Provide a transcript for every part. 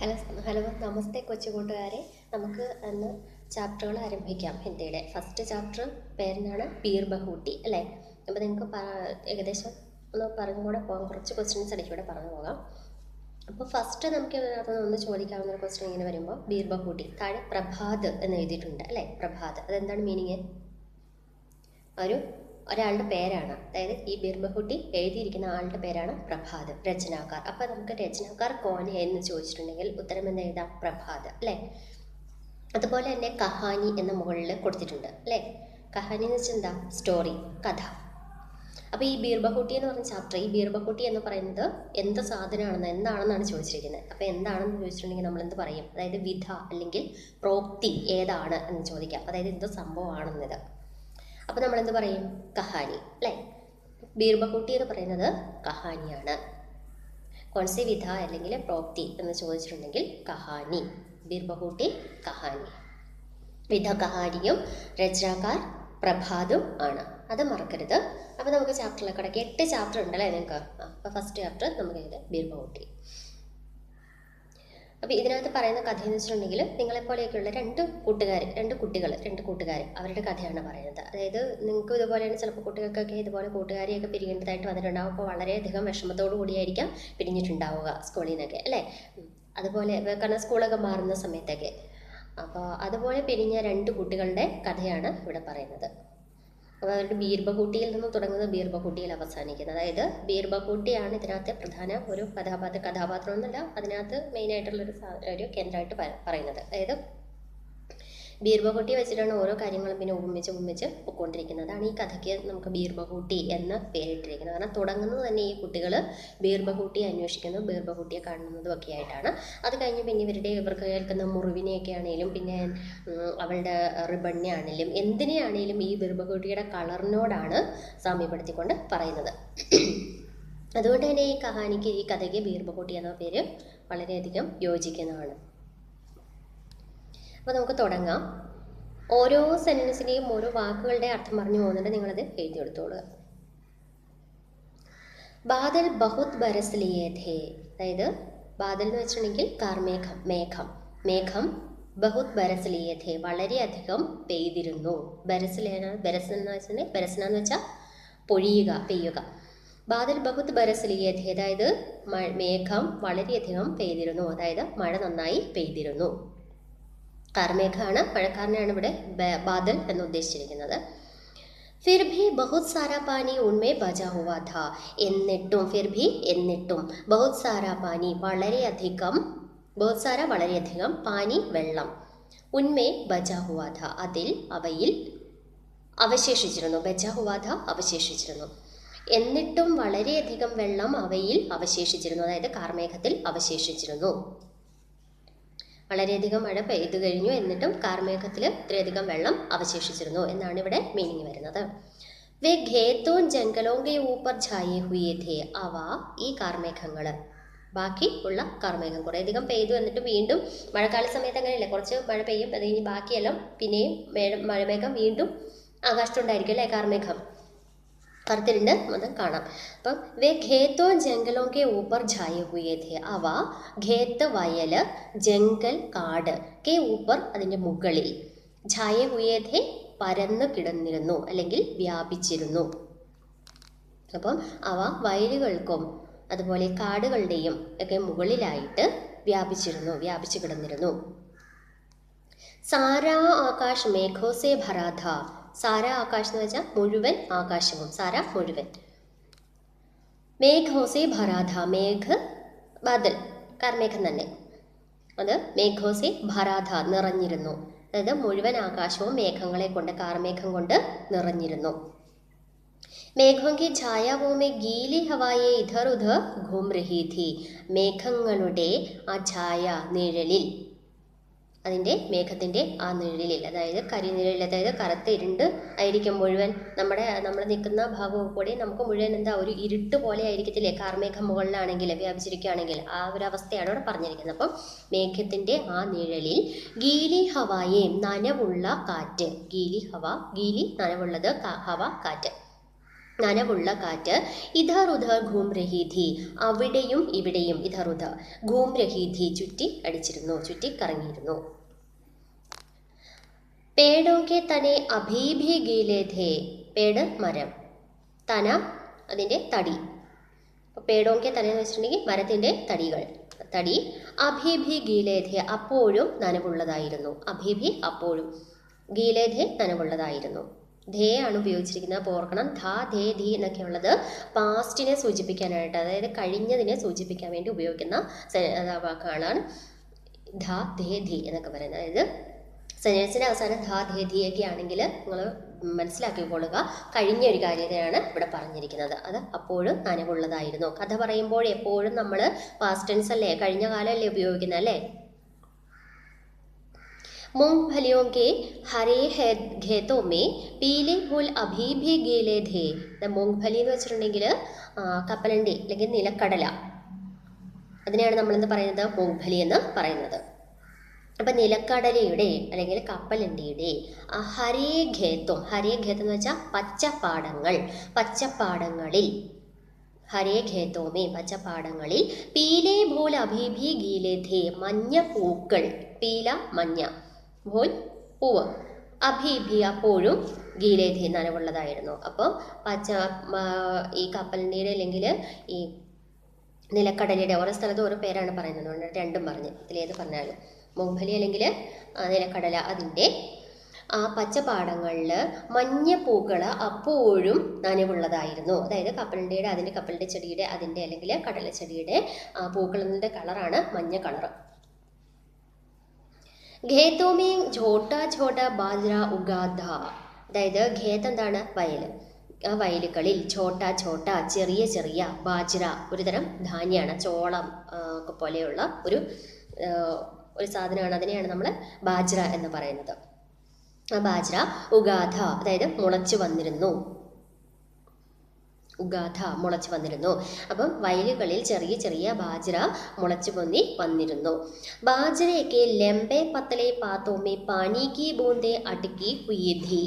Hello hello നമസ്തേ കൊച്ചു കൂട്ടുകാരെ. നമുക്ക് ഇന്ന് ചാപ്റ്ററുകൾ ആരംഭിക്കാം. ഹിന്ദിയുടെ ഫസ്റ്റ് ചാപ്റ്റർ പേരിനാണ് പീർ ബഹൂട്ടി അല്ലേ. അപ്പോൾ നിങ്ങൾക്ക് ഏകദേശം ഒന്ന് പറഞ്ഞുകൂടെ പോകാം. കുറച്ച് ക്വസ്റ്റ്യൻസ് ഇടയ്ക്കൂടെ പറഞ്ഞു പോകാം. അപ്പോൾ ഫസ്റ്റ് നമുക്ക് ഇതിനകത്ത് ഒന്ന് ചോദിക്കാവുന്ന ഒരു ക്വസ്റ്റ്യൻ ഇങ്ങനെ വരുമ്പോൾ ബീർ ബഹൂട്ടി താഴെ പ്രഭാത് എന്ന് എഴുതിയിട്ടുണ്ട് അല്ലേ. പ്രഭാത് അതെന്താണ് മീനിങ്? ഒരാളുടെ പേരാണ്. അതായത് ഈ ബീർ ബഹൂട്ടി എഴുതിയിരിക്കുന്ന ആളുടെ പേരാണ് പ്രഭാത്, രചനാകാർ. അപ്പോൾ നമുക്ക് രചനാകാർ കോൻ എന്ന് ചോദിച്ചിട്ടുണ്ടെങ്കിൽ ഉത്തരം എന്ന് എഴുതാം? പ്രഭാത് അല്ലേ. അതുപോലെ തന്നെ കഹാനി എന്ന മുകളിൽ കൊടുത്തിട്ടുണ്ട് അല്ലേ. കഹാനി എന്ന് വെച്ചാൽ എന്താ? സ്റ്റോറി, കഥ. അപ്പോൾ ഈ ബീർ ബഹൂട്ടി എന്ന് പറഞ്ഞ ചാപ്റ്റർ, ഈ ബീർ ബഹൂട്ടി എന്ന് പറയുന്നത് എന്ത് സാധനമാണെന്ന് എന്താണെന്നാണ് ചോദിച്ചിരിക്കുന്നത്. അപ്പോൾ എന്താണെന്ന് ചോദിച്ചിട്ടുണ്ടെങ്കിൽ നമ്മൾ എന്ത് പറയും? അതായത് വിധ അല്ലെങ്കിൽ പ്രോക്തി ഏതാണ് എന്ന് ചോദിക്കാം. അതായത് എന്ത് സംഭവമാണെന്നത്. അപ്പോൾ നമ്മൾ എന്ത് പറയും? കഹാനി അല്ലേ. ബീർ ബഹൂട്ടി എന്ന് പറയുന്നത് കഹാനിയാണ്. കോൺസി വിധ അല്ലെങ്കിൽ പ്രോക്തി എന്ന് ചോദിച്ചിട്ടുണ്ടെങ്കിൽ കഹാനി. ബീർ ബഹൂട്ടി കഹാനി. വിധ കഹാനിയും രചനാകാർ പ്രഭാതും ആണ്. അത് മറക്കരുത്. അപ്പോൾ നമുക്ക് ചാപ്റ്ററിലേക്ക് കിടക്കി 8 ചാപ്റ്റർ ഉണ്ടല്ലേ നിങ്ങൾക്ക്. അപ്പോൾ ഫസ്റ്റ് ചാപ്റ്റർ നമുക്ക് ഇത് ബീർ ബഹൂട്ടി. അപ്പോൾ ഇതിനകത്ത് പറയുന്ന കഥ എന്ന് വെച്ചിട്ടുണ്ടെങ്കിൽ നിങ്ങളെപ്പോലെയൊക്കെയുള്ള രണ്ട് കൂട്ടുകാർ അവരുടെ കഥയാണ് പറയുന്നത്. അതായത് നിങ്ങൾക്ക് ഇതുപോലെയാണ് ചിലപ്പോൾ കുട്ടികൾക്കൊക്കെ ഇതുപോലെ കൂട്ടുകാരെയൊക്കെ പിരിയേണ്ടതായിട്ട് വന്നിട്ടുണ്ടാവും. അപ്പോൾ വളരെയധികം വിഷമത്തോടു കൂടിയായിരിക്കാം പിരിഞ്ഞിട്ടുണ്ടാവുക സ്കൂളിൽ നിന്നൊക്കെ അല്ലേ. അതുപോലെ കാരണം സ്കൂളൊക്കെ മാറുന്ന സമയത്തൊക്കെ. അപ്പോൾ അതുപോലെ പിരിഞ്ഞ 2 കുട്ടികളുടെ കഥയാണ് ഇവിടെ പറയുന്നത്. അപ്പോൾ അവരുടെ ബീർ ബഹൂട്ടിയിൽ നിന്ന് തുടങ്ങുന്നത് ബീർ ബഹൂട്ടിയിൽ അവസാനിക്കുന്നത്. അതായത് ബീർ ബഹൂട്ടിയാണ് ഇതിനകത്തെ പ്രധാന ഒരു കഥാപാത്രം എന്നല്ല, അതിനകത്ത് മെയിനായിട്ടുള്ളൊരു കേന്ദ്രമായിട്ട് പറയുന്നത്. അതായത് ബീർ ബഹൂട്ടി വെച്ചിട്ടാണ് ഓരോ കാര്യങ്ങളും പിന്നെ ഉമ്മിച്ച് പൊയ്ക്കൊണ്ടിരിക്കുന്നത്. അതാണ് ഈ കഥയ്ക്ക് നമുക്ക് ബീർ ബഹൂട്ടി എന്ന് പേരിട്ടിരിക്കുന്നത്. കാരണം തുടങ്ങുന്നത് തന്നെ ഈ കുട്ടികൾ ബീർ ബഹൂട്ടിയെ അന്വേഷിക്കുന്നതും ബീർ ബഹൂട്ടിയെ കാണുന്നതും ഒക്കെ ആയിട്ടാണ്. അത് കഴിഞ്ഞ് പിന്നെ ഇവർക്ക് കേൾക്കുന്ന മുറിവിനെയൊക്കെ ആണെങ്കിലും പിന്നെ അവളുടെ റിബണിനെ ആണെങ്കിലും എന്തിനെയാണെങ്കിലും ഈ ബീർ ബഹൂട്ടിയുടെ കളറിനോടാണ് സാമ്യപ്പെടുത്തിക്കൊണ്ട് പറയുന്നത്. അതുകൊണ്ട് തന്നെ ഈ കഥയ്ക്ക് ബീർ ബഹൂട്ടി എന്ന പേര് വളരെയധികം യോജിക്കുന്നതാണ്. അപ്പോൾ നമുക്ക് തുടങ്ങാം. ഓരോ സെൻറ്റൻസിൻ്റെയും ഓരോ വാക്കുകളുടെ അർത്ഥം പറഞ്ഞു പോകുന്നുണ്ട്. നിങ്ങളത് എഴുതിയെടുത്തോളുക. ബാദൽ ബഹുത് ബരസ് ലിയേ ഥേ. അതായത് ബാദൽ എന്ന് വെച്ചിട്ടുണ്ടെങ്കിൽ കാർമേഘം, മേഘം ബഹുത് ബരസ് ലിയേ ഥേ വളരെയധികം പെയ്തിരുന്നു. ബരസ് എന്ന് വെച്ചിട്ടുണ്ടെങ്കിൽ ബരസ്ന എന്ന് വെച്ചാൽ പെയ്യുക. ബാദൽ ബഹുത് ബരസ് ലിയേ ഥേ അതായത് മേഘം വളരെയധികം പെയ്തിരുന്നു, അതായത് മഴ നന്നായി പെയ്തിരുന്നു. കാർമേഘാണ്, മഴക്കാരനാണ് ഇവിടെ ബാദൽ എന്ന് ഉദ്ദേശിച്ചിരിക്കുന്നത്. ഫിർ ഭി ബഹുത് സാരാ പാനി ഉൺമേ ബജാ ഹുവാ ഥാ. എന്നിട്ടും ബഹുത് സാരാ പാനി വളരെയധികം പാനി വെള്ളം, ഉൺമേ ബജാ ഹുവാ ഥാ അവയിൽ അവശേഷിച്ചിരുന്നു. ബജാ ഹുവാ ഥാ അവശേഷിച്ചിരുന്നു. എന്നിട്ടും വളരെയധികം വെള്ളം അവയിൽ അവശേഷിച്ചിരുന്നു, അതായത് കാർമേഘത്തിൽ അവശേഷിച്ചിരുന്നു. വളരെയധികം മഴ പെയ്തു കഴിഞ്ഞു, എന്നിട്ടും കാർമേഘത്തിൽ ഇത്രയധികം വെള്ളം അവശേഷിച്ചിരുന്നു എന്നാണ് ഇവിടെ മീനിങ് വരുന്നത്. വേ ഖേത്തോ ജംഗലോ കെ ഊപ്പർ ഛായേ ഹുയേ ഥേ. ഈ കാർമേഘങ്ങൾ, ബാക്കി ഉള്ള കാർമേഘം കുറേയധികം പെയ്തു, എന്നിട്ട് വീണ്ടും മഴക്കാല സമയത്ത് അങ്ങനെയല്ലേ, കുറച്ച് മഴ പെയ്യും, അത് കഴിഞ്ഞ് ബാക്കിയെല്ലാം പിന്നെയും മഴമേഘം വീണ്ടും ആകാശത്തുണ്ടായിരിക്കും അല്ലേ. കാർമേഘം കറുത്തിരുണ്ട് അത് കാണാം. അപ്പം വേ ഖേത്തോ ജംഗലോ കെ ഊപ്പർ ഛായേ ഹുയേ ഥേ. ഖേത്ത് വയൽ, ജംഗൽ കാട്, കെ ഊപ്പർ അതിൻ്റെ മുകളിൽ, ഛായേ ഹുയേ ഥേ പരന്നു കിടന്നിരുന്നു അല്ലെങ്കിൽ വ്യാപിച്ചിരുന്നു. അപ്പം അവ വയലുകൾക്കും അതുപോലെ കാടുകളുടെയും ഒക്കെ മുകളിലായിട്ട് വ്യാപിച്ചു കിടന്നിരുന്നു. സാരാ ആകാശ് മേഘോ സേ ഭരാ ഥാ. സാര ആകാശ് എന്ന് വെച്ചാൽ മുഴുവൻ ആകാശവും, സാര മുഴുവൻ. മേഘോസെ ഭരാധ, ബാദൽ കാർമേഘം തന്നെ, അത് മേഘോസെ ഭരാധ നിറഞ്ഞിരുന്നു, അതായത് മുഴുവൻ ആകാശവും മേഘങ്ങളെ കൊണ്ട്, കാർമേഘം കൊണ്ട് നിറഞ്ഞിരുന്നു. മേഘോം കി ഛായാവോമേ ഗീലി ഹവായെ ഇധർ ഉധർ ഘൂം രഹി ഥി. മേഘങ്ങളുടെ ആ ഛായ, നിഴലിൽ, അതിൻ്റെ മേഘത്തിൻ്റെ ആ നിഴലിൽ, അതായത് കരിനിഴലിൽ, അതായത് കറുത്ത ഇരുണ്ട് ആയിരിക്കും മുഴുവൻ. നമ്മൾ നിൽക്കുന്ന ഭാഗവും കൂടി നമുക്ക് മുഴുവൻ ഒരു ഇരുട്ട് പോലെ ആയിരിക്കത്തില്ലേ കാർമേഘം മുകളിലാണെങ്കിൽ വ്യാപിച്ചിരിക്കുകയാണെങ്കിൽ. ആ ഒരു അവസ്ഥയാണ് ഇവിടെ പറഞ്ഞിരിക്കുന്നത്. അപ്പം മേഘത്തിൻ്റെ ആ നിഴലിൽ ഗീലി ഹവായെ നനവുള്ള കാറ്റ്, ഗീലി നനവുള്ളത്, ഹവ കാറ്റ്, നനവുള്ള കാറ്റ്. ഇധർ ഉധർ ഘൂം രഹി ഥി, അവിടെയും ഇവിടെയും, ഇധർ ഉധർ ഘൂം രഹി ഥി, ചുറ്റി അടിച്ചിരുന്നു, ചുറ്റി കറങ്ങിയിരുന്നു. പേടോ കെ തനെ അഭി ഭി ഗീലേ ഥേ, പേട് മരം, തന അതിൻ്റെ തടി. അപ്പോൾ പേടോ കെ തന എന്ന് വെച്ചിട്ടുണ്ടെങ്കിൽ മരത്തിൻ്റെ തടികൾ, തടി. അഭി ഭി ഗീലേ ഥേ, അപ്പോഴും നനവുള്ളതായിരുന്നു. അഭി ഭി അപ്പോഴും, ഗീലേ ഥേ നനവുള്ളതായിരുന്നു. ധേ ആണ് ഉപയോഗിച്ചിരിക്കുന്നത്. അപ്പോൾ ഓർക്കണം, ധ ധേ ധി എന്നൊക്കെ ഉള്ളത് പാസ്റ്റിനെ സൂചിപ്പിക്കാനായിട്ട്, അതായത് കഴിഞ്ഞതിനെ സൂചിപ്പിക്കാൻ വേണ്ടി ഉപയോഗിക്കുന്ന വാക്കാണ് ധ ധേ ധി എന്നൊക്കെ പറയുന്നത്. അതായത് സെൻറ്റൻസിൻ്റെ അവസാനം ധ ധേ ധി ഒക്കെ ആണെങ്കിൽ നിങ്ങൾ മനസ്സിലാക്കിക്കൊള്ളുക, കഴിഞ്ഞ ഒരു കാര്യത്തെയാണ് ഇവിടെ പറഞ്ഞിരിക്കുന്നത്. അത് അപ്പോഴും നനവുള്ളതായിരുന്നു. കഥ പറയുമ്പോൾ എപ്പോഴും നമ്മൾ പാസ്റ്റ് ടെൻസ് അല്ലേ, കഴിഞ്ഞ കാലമല്ലേ ഉപയോഗിക്കുന്നത് അല്ലേ. मूंगफलियों के हरे खेतों में पीले फूल अभी भी गीले थे. മൂങ്ഫലി എന്ന് വെച്ചിട്ടുണ്ടെങ്കിൽ കപ്പലണ്ടി അല്ലെങ്കിൽ നിലക്കടല, അതിനെയാണ് നമ്മളെന്ത് പറയുന്നത്, മൂങ്ഫലി എന്ന് പറയുന്നത്. അപ്പം നിലക്കടലയുടെ അല്ലെങ്കിൽ കപ്പലണ്ടിയുടെ ഹരേ ഖേത്തും, ഹരേ ഖേത്ത് എന്ന് വെച്ചാൽ പച്ചപ്പാടങ്ങൾ, പച്ചപ്പാടങ്ങളിൽ, ഹരേ ഖേത്തോമേ പച്ചപ്പാടങ്ങളിൽ, പീലേ ഭൂൽ അഭീഭി ഗീലേ ഥേ മഞ്ഞ പൂക്കൾ, പീല മഞ്ഞ, ഭൂൽ പൂവ്, അഭീഭി അപ്പോഴും, ഗീലേ ഥേ നനവുള്ളതായിരുന്നു. അപ്പോൾ ഈ കപ്പലണ്ടിയുടെ അല്ലെങ്കിൽ ഈ നിലക്കടലയുടെ ഓരോ സ്ഥലത്തും ഓരോ പേരാണ് പറയുന്നത്, രണ്ടും പറഞ്ഞ് ഇതിലേത് പറഞ്ഞാലും മൂങ്ഫലി അല്ലെങ്കിൽ നിലക്കടല, അതിൻ്റെ ആ പച്ചപ്പാടങ്ങളിൽ മഞ്ഞപ്പൂക്കൾ അപ്പോഴും നനവുള്ളതായിരുന്നു. അതായത് കപ്പലണ്ടിയുടെ, അതിൻ്റെ കപ്പലണ്ടി ചെടിയുടെ, അതിൻ്റെ അല്ലെങ്കിൽ കടലച്ചെടിയുടെ പൂക്കളുടെ കളറാണ് മഞ്ഞ കളറ്. ഖേത്തോമേ ഛോട്ടാ ഛോട്ടാ ബാജ്ര ഉഗാധ, അതായത് ഖേത്ത് എന്താണ്, വയൽ, ആ വയലുകളിൽ ഛോട്ടാ ഛോട്ടാ ചെറിയ ചെറിയ, ബാജ്ര ഒരു തരം ധാന്യമാണ്, ചോളം ഒക്കെ പോലെയുള്ള ഒരു സാധനമാണ്, അതിനെയാണ് നമ്മൾ ബാജ്ര എന്ന് പറയുന്നത്. ആ ബാജ്ര ഉഗാധ അതായത് മുളച്ചു വന്നിരുന്നു, ഉഗാധ മുളച്ചു വന്നിരുന്നു. അപ്പം വയലുകളിൽ ചെറിയ ചെറിയ ബാജ്ര മുളച്ചു പൊന്നി വന്നിരുന്നു. ബാജ്രയൊക്കെ ലെമ്പെ പത്തലെ പാത്തോമേ പാനി കി ബൂന്തേ അടുക്കി ഹുയി ഥി,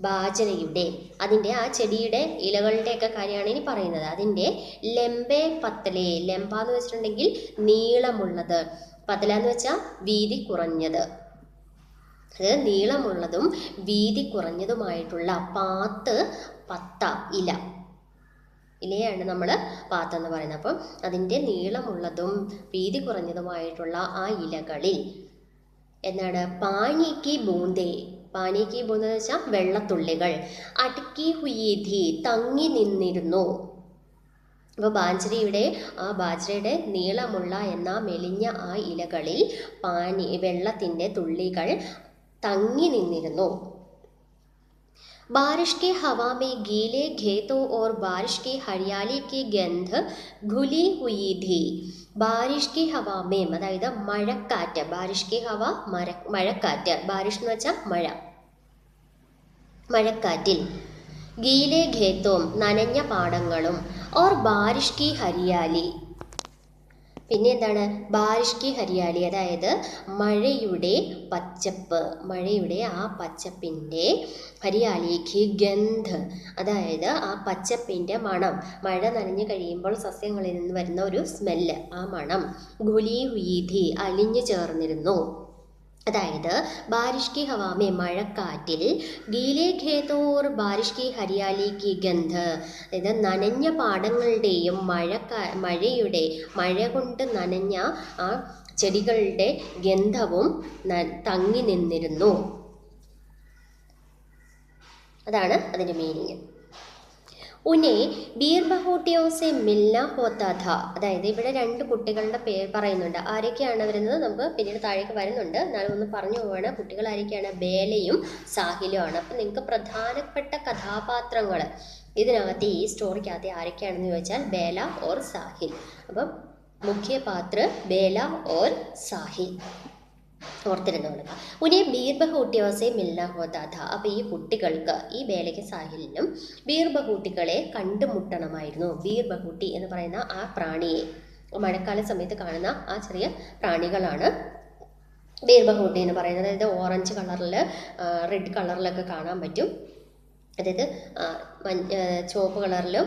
ബാജ്രയുടെ അതിൻ്റെ ആ ചെടിയുടെ ഇലകളുടെയൊക്കെ കാര്യമാണ് ഇനി പറയുന്നത്. അതിൻ്റെ ലെമ്പെ പത്തലെ, ലെമ്പ എന്ന് വെച്ചിട്ടുണ്ടെങ്കിൽ നീളമുള്ളത്, പത്തല എന്ന് വെച്ചാൽ വീതി കുറഞ്ഞത്, അത് നീളമുള്ളതും വീതി കുറഞ്ഞതുമായിട്ടുള്ള പാത്ത്, പത്ത ഇല, ഇലയാണ് നമ്മൾ പാത്ത് എന്ന് പറയുന്നത്. അപ്പം അതിൻ്റെ നീളമുള്ളതും വീതി കുറഞ്ഞതുമായിട്ടുള്ള ആ ഇലകളിൽ എന്താണ്, പാനിക്ക് ബൂന്തേ, പാനിക്ക് ബൂന്ത് എന്ന് വെച്ചാൽ വെള്ളത്തുള്ളികൾ, അടുക്കി ഹുയീധി തങ്ങി നിന്നിരുന്നു. അപ്പോൾ ബാജ്രയുടെ നീളമുള്ള എന്നാ മെലിഞ്ഞ ആ ഇലകളിൽ വെള്ളത്തിൻ്റെ തുള്ളികൾ തങ്ങി നിന്നിരുന്നു. बारिश के हवा में गीले खेतों और बारिश की हरियाली की गंध घुली हुई थी. बारिश की हवा में അതായത് മഴക്കാറ്റ്, ബാരിഷ് കി ഹവ മഴക്കാറ്റ്, ബാരിഷ് എന്ന് വെച്ചാൽ മഴ, മഴക്കാറ്റിൽ, ഗീലെ ഖേത്തോം നനഞ്ഞ പാടങ്ങളും, ഓർ ബാരിഷ് കി ഹരിയാലി, പിന്നെ എന്താണ്, ബാരിഷ് കി ഹരിയാലി അതായത് മഴയുടെ പച്ചപ്പ്, മഴയുടെ ആ പച്ചപ്പിൻ്റെ, ഹരിയാലിക്ക് ഗന്ധ് അതായത് ആ പച്ചപ്പിൻ്റെ മണം, മഴ നനഞ്ഞു കഴിയുമ്പോൾ സസ്യങ്ങളിൽ നിന്ന് വരുന്ന ഒരു സ്മെല്ല്, ആ മണം, ഗുലി ഹുയീധി അലിഞ്ഞു ചേർന്നിരുന്നു. അതായത് ബാരിഷ് കി ഹവാമേ മഴക്കാറ്റിൽ, ഗീലെ ഖേത്തോർ ബാരിഷ് കി ഹരിയാലി കി ഗന്ധ് അതായത് നനഞ്ഞ പാടങ്ങളുടെയും മഴയുടെ മഴ കൊണ്ട് നനഞ്ഞ ആ ചെടികളുടെ ഗന്ധവും തങ്ങി നിന്നിരുന്നു. അതാണ് അതിൻ്റെ മീനിങ്. ഉന്നെ ബീർ ബഹൂട്ടിയോ സെ മിൽന ഹോത്താ ഥ, അതായത് ഇവിടെ രണ്ട് കുട്ടികളുടെ പേര് പറയുന്നുണ്ട്. ആരൊക്കെയാണ് വരുന്നത് നമുക്ക് പിന്നീട് താഴേക്ക് വരുന്നുണ്ട്, എന്നാലും ഒന്ന് പറഞ്ഞു പോവാണ്. കുട്ടികൾ ആരൊക്കെയാണ്, ബേലയും സാഹിലും ആണ്. അപ്പം നിങ്ങൾക്ക് പ്രധാനപ്പെട്ട കഥാപാത്രങ്ങൾ ഇതിനകത്ത് ഈ സ്റ്റോറിക്കകത്ത് ആരൊക്കെയാണെന്ന് ചോദിച്ചാൽ ബേല ഓർ സാഹിൽ. അപ്പം മുഖ്യ പാത്ര ബേല ഓർ സാഹിൽ ഓർത്തിരുന്നോളുക. ഉനെ ബീർ ബഹൂട്ടിയോസെ മിൽന ഹോത്താ ഥ, അപ്പോൾ ഈ കുട്ടികൾക്ക്, ഈ ബേലയ്ക്ക് സാഹിലിനും ബീർ ബഹൂട്ടികളെ കണ്ടുമുട്ടണമായിരുന്നു. ബീർ ബഹൂട്ടി എന്ന് പറയുന്ന ആ പ്രാണിയെ, മഴക്കാല സമയത്ത് കാണുന്ന ആ ചെറിയ പ്രാണികളാണ് ബീർ ബഹൂട്ടി എന്ന് പറയുന്നത്. അതായത് ഓറഞ്ച് കളറിൽ, റെഡ് കളറിലൊക്കെ കാണാൻ പറ്റും. അതായത് ചുവപ്പ് കളറിലും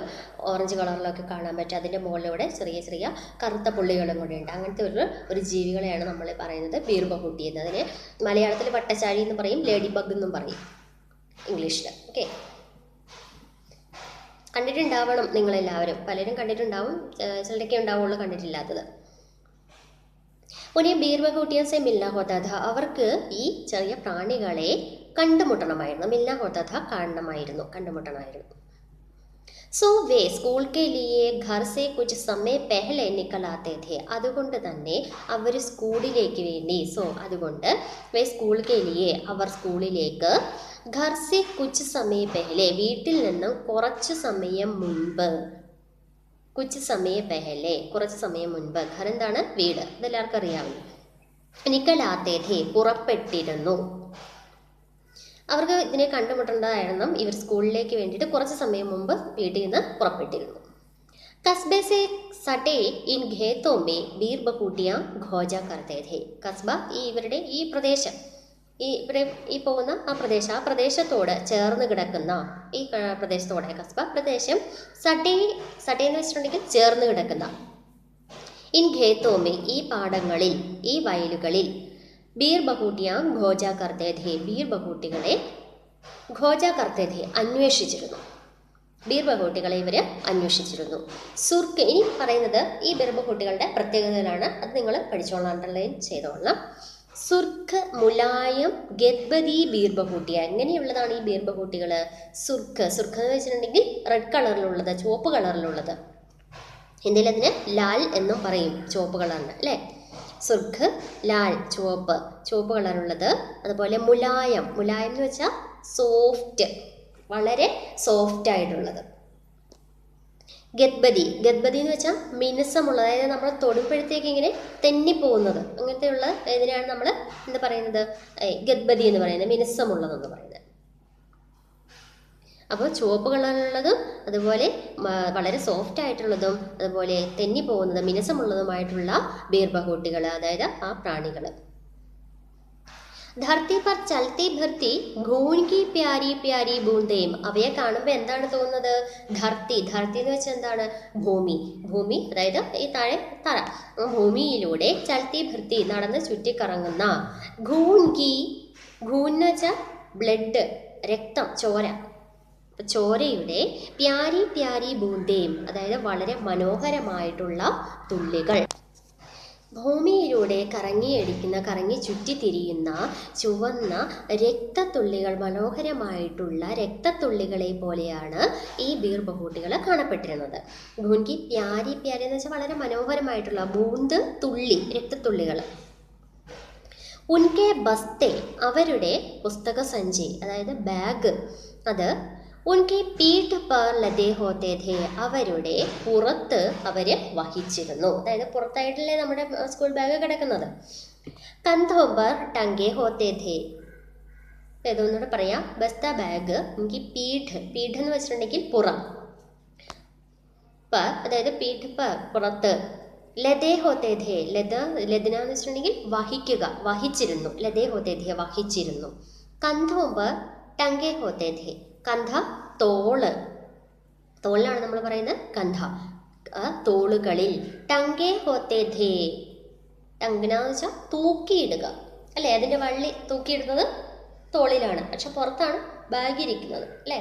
ഓറഞ്ച് കളറിലും ഒക്കെ കാണാൻ പറ്റും. അതിൻ്റെ മുകളിലൂടെ ചെറിയ ചെറിയ കറുത്ത പുള്ളികളും കൂടെ ഉണ്ട്. അങ്ങനത്തെ ഒരു ജീവികളെയാണ് നമ്മൾ പറയുന്നത് ബീർബഹൂട്ടി എന്ന്. അതിന് മലയാളത്തിൽ വട്ടച്ചാഴി എന്ന് പറയും, ലേഡി ബഗ് എന്നും പറയും ഇംഗ്ലീഷിൽ. ഓക്കെ, കണ്ടിട്ടുണ്ടാവണം നിങ്ങളെല്ലാവരും, പലരും കണ്ടിട്ടുണ്ടാവും, ചിലരൊക്കെ ഉണ്ടാവുള്ളൂ കണ്ടിട്ടില്ലാത്തത്. ഉन्हें ബീർബഹൂട്ടിയോं से मिलना होता था. അവർക്ക് ഈ ചെറിയ പ്രാണികളെ കണ്ടുമുട്ടണമായിരുന്നു. മിൽന होता था കാണണമായിരുന്നു, കണ്ടുമുട്ടണമായിരുന്നു. സോ വേ സ്കൂൾ के लिए घर से कुछ समय पहले निकल आते थे. അതുകൊണ്ട് തന്നെ അവർ സ്കൂളിലേക്ക് വേണ്ടി, അതുകൊണ്ട് വേ സ്കൂൾ के लिए അവർ സ്കൂളിലേക്ക്, घर से कुछ समय पहले വീട്ടിൽ നിന്നും കുറച്ച് സമയം മുൻപ്, കുച്ച് സമയ പെഹലെ കുറച്ച് സമയം മുൻപ്, ഘർ എന്താണ് വീട്, ഇതെല്ലാവർക്കും അറിയാവുന്നു. നിക്കലാത്തേ ഥേ പുറപ്പെട്ടിരുന്നു. അവർക്ക് ഇതിനെ കണ്ടുമുട്ടേണ്ടതായിരുന്നു. ഇവർ സ്കൂളിലേക്ക് വേണ്ടിയിട്ട് കുറച്ച് സമയം മുമ്പ് വീട്ടിൽ നിന്ന് പുറപ്പെട്ടിരുന്നു. കസ്ബെ സെ സട്ടേ ഇൻ ഖേത്തോ മേ ബീർബഹൂട്ടിയാ ഘോജ കർത്തേ ഥേ. കസ്ബ ഇവരുടെ ഈ പ്രദേശം, ഈ പോകുന്ന ആ പ്രദേശത്തോട് ചേർന്ന് കിടക്കുന്ന ഈ പ്രദേശത്തോടെ, കസ്ബ പ്രദേശം, സട്ടേ എന്ന് വെച്ചിട്ടുണ്ടെങ്കിൽ ചേർന്ന് കിടക്കുന്ന, ഇൻ ഖേത്തോമേ ഈ പാടങ്ങളിൽ, ഈ വയലുകളിൽ, ബീർബഹൂട്ടിയാ ഘോജ കർത്തേ ഥേ ബീർബഹൂട്ടികളെ, ഘോജ കർത്തേ ഥേ അന്വേഷിച്ചിരുന്നു. ബീർബഹൂട്ടികളെ ഇവർ അന്വേഷിച്ചിരുന്നു. സുർക്ക്, ഇനി പറയുന്നത് ഈ ബീർബഹൂട്ടികളുടെ പ്രത്യേകതകളാണ്. അത് നിങ്ങൾ പഠിച്ചോളാം, അണ്ടർലൈൻ ചെയ്തോളാം. സുർക്ക്, മുലായം, ഗദ്ബദി ബീർബഹൂട്ടിയ. എങ്ങനെയുള്ളതാണ് ഈ ബീർബഹൂട്ടികൾ? സുർക്ക് എന്ന് വെച്ചിട്ടുണ്ടെങ്കിൽ റെഡ് കളറിലുള്ളത്, ചുവപ്പ് കളറിലുള്ളത്. ഹിന്ദിയിൽ അതിന് ലാൽ എന്നും പറയും, ചുവപ്പ് കളറിന് അല്ലേ. സുർക്ക്, ലാൽ, ചുവപ്പ് കളറുള്ളത്. അതുപോലെ മുലായം എന്ന് വെച്ചാൽ സോഫ്റ്റ്, വളരെ സോഫ്റ്റ് ആയിട്ടുള്ളത്. ഗദ്ബദി എന്ന് വെച്ചാൽ മിനുസമുള്ളത്, അതായത് നമ്മൾ തൊടുമ്പോഴത്തേക്ക് ഇങ്ങനെ തെന്നിപ്പോകുന്നത്, അങ്ങനത്തെയുള്ള ഇതിനാണ് നമ്മൾ എന്താ പറയുന്നത്, ഗദ്ബദി എന്ന് പറയുന്നത്, മിനുസമുള്ളതെന്ന് പറയുന്നത്. അപ്പോൾ ചുവപ്പ് കളറുള്ളതും അതുപോലെ വളരെ സോഫ്റ്റ് ആയിട്ടുള്ളതും അതുപോലെ തെന്നിപ്പോകുന്നതും മിനുസമുള്ളതുമായിട്ടുള്ള ബീർബഹൂട്ടികൾ, അതായത് ആ പ്രാണികൾ. ധർത്തി പർ ചൽത്തി ഭർത്തി ഗൂൻകി പ്യാരി പ്യാരി ബൂന്തേം. അവയെ കാണുമ്പോൾ എന്താണ് തോന്നുന്നത്? ധർത്തി എന്ന് വെച്ചാൽ എന്താണ്? ഭൂമി, അതായത് ഈ താഴെ തറ, ഭൂമിയിലൂടെ ചൽത്തി ഭർത്തി നടന്ന് ചുറ്റിക്കറങ്ങുന്ന, ഗൂൻ എന്ന് വെച്ചാൽ ബ്ലഡ്, രക്തം, ചോരയുടെ പ്യാരി പ്യാരി ബൂന്തേം, അതായത് വളരെ മനോഹരമായിട്ടുള്ള തുള്ളികൾ. ഭൂമിയിലൂടെ കറങ്ങി ചുറ്റിത്തിരിയുന്ന ചുവന്ന രക്തത്തുള്ളികൾ, മനോഹരമായിട്ടുള്ള രക്തത്തുള്ളികളെ പോലെയാണ് ഈ ബീർബഹൂട്ടികൾ കാണപ്പെട്ടിരുന്നത്. ഭൂൻകി പ്യാരി എന്ന് വെച്ചാൽ വളരെ മനോഹരമായിട്ടുള്ള, ബൂന്ത് തുള്ളി, രക്തത്തുള്ളികൾ. ഉൻകെ ബസ്തെ അവരുടെ പുസ്തക സഞ്ചി, അതായത് ബാഗ്, അത് ഉൻകി പീഠ് പർ ലദേ ഹോത്തേ ഥേ അവരുടെ പുറത്ത് അവർ വഹിച്ചിരുന്നു. അതായത് പുറത്തായിട്ടല്ലേ നമ്മുടെ സ്കൂൾ ബാഗ് കിടക്കുന്നത്. കന്ധോ പർ ടങ്കേ ഹോത്തേ ഥേ. ഇതൊന്നുകൂടെ പറയാം. ബസ്ത ബാഗ് ഉൻകി പീഠ് എന്ന് വെച്ചിട്ടുണ്ടെങ്കിൽ പുറം, പർ അതായത് പീഠ് പർ പുറത്ത്, ലദേ ഹോത്തേ ഥേ ലദന എന്ന് വെച്ചിട്ടുണ്ടെങ്കിൽ വഹിച്ചിരുന്നു, ലദേ ഹോത്തേ ഥേ വഹിച്ചിരുന്നു. കന്ധോ പർ ടങ്കേ ഹോത്തേ ഥേ, കന്ധ തോളിലാണ് നമ്മൾ പറയുന്നത് കന്ധ, തോളുകളിൽ. ടങ്കേ ഹോത്തേ ഥേ, ടങ്കന എന്ന് വെച്ചാൽ തൂക്കിയിടുക അല്ലേ, അതിൻ്റെ വള്ളി തൂക്കിയിടുന്നത് തോളിലാണ്, പക്ഷെ പുറത്താണ് ബാഗ് ഇരിക്കുന്നത് അല്ലേ,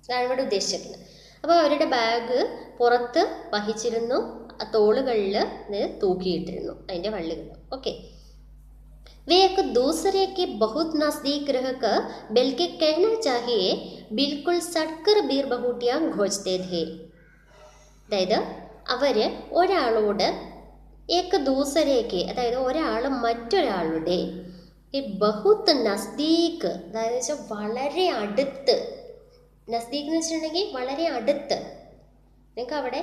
അതാണ് ഇവിടെ ഉദ്ദേശിച്ചിരിക്കുന്നത്. അപ്പോൾ അവരുടെ ബാഗ് പുറത്ത് വഹിച്ചിരുന്നു, തോളുകളിൽ തൂക്കിയിട്ടിരുന്നു അതിൻ്റെ വള്ളികൾ. ഓക്കെ. वे एक दूसरे के बहुत नजदीक रहकर बल्कि कहना चाहिए बिल्कुल सटकर ബീർബഹൂട്ടിയാ ഘോജത്തെ थे. അതായത് അവര് ഒരാളോട് ഏക്ക് ദൂസരേക്ക്, അതായത് ഒരാൾ മറ്റൊരാളുടെ, ഈ ബഹുത്ത് നസ്ദീക്ക്, അതായത് വളരെ അടുത്ത്, നസ്ദീക്ക് എന്ന് വെച്ചിട്ടുണ്ടെങ്കിൽ വളരെ അടുത്ത്. നിങ്ങൾക്ക് അവിടെ